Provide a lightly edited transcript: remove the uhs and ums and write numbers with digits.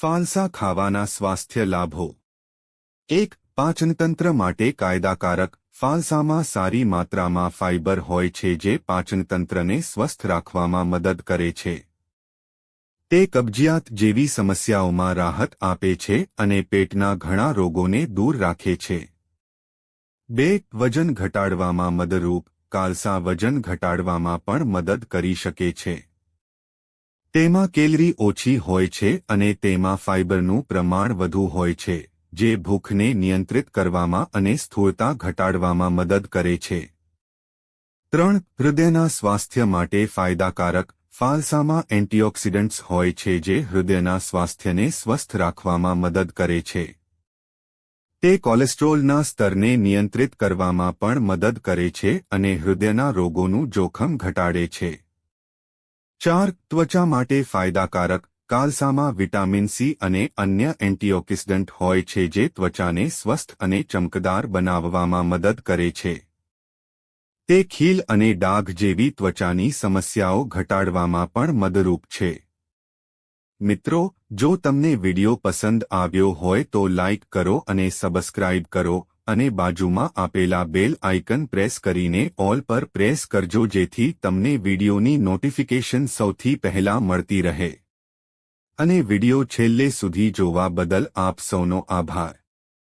ફાલસા ખાવાના સ્વાસ્થ્ય લાભો 1. પાચનતંત્ર માટે કાયદાકારક ફાલસામાં સારી માત્રામાં ફાઇબર હોય છે જે પાચનતંત્રને સ્વસ્થ રાખવામાં મદદ કરે છે. તે કબજિયાત જેવી સમસ્યાઓમાં રાહત આપે છે અને પેટના ઘણા રોગોને દૂર રાખે છે. 2. વજન ઘટાડવામાં મદદરૂપ ફાલસા વજન ઘટાડવામાં પણ મદદ કરી શકે છે. તેમાં કેલરી ઓછી હોય છે અને તેમાં ફાઇબરનું પ્રમાણ વધુ હોય છે, જે ભૂખને નિયંત્રિત કરવામાં અને સ્થૂળતા ઘટાડવામાં મદદ કરે છે. 3. હૃદયના સ્વાસ્થ્ય માટે ફાયદાકારક ફાલસામાં એન્ટીઓક્સિડન્ટ્સ હોય છે જે હૃદયના સ્વાસ્થ્યને સ્વસ્થ રાખવામાં મદદ કરે છે. તે કોલેસ્ટ્રોલના સ્તરને નિયંત્રિત કરવામાં પણ મદદ કરે છે અને હૃદયના રોગોનું જોખમ ઘટાડે છે. 4. ત્વચા માટે ફાયદાકારક ફાલસામાં વિટામિન સી અને અન્ય એન્ટીઓક્સિડન્ટ હોય છે જે ત્વચાને સ્વસ્થ અને ચમકદાર બનાવવામાં મદદ કરે છે. તે ખીલ અને ડાઘ જેવી ત્વચાની સમસ્યાઓ ઘટાડવામાં પણ મદદરૂપ છે. મિત્રો, જો તમને વિડિયો પસંદ આવ્યો હોય તો લાઇક કરો અને સબસ્ક્રાઇબ કરો અને બાજુમાં આપેલા બેલ આઇકન પ્રેસ કરીને ઓલ પર પ્રેસ કરજો જેથી તમને વિડિયોની નોટિફિકેશન સૌથી પહેલા મળતી રહે. અને વિડિયો છેલ્લે સુધી જોવા બદલ આપ સૌનો આભાર.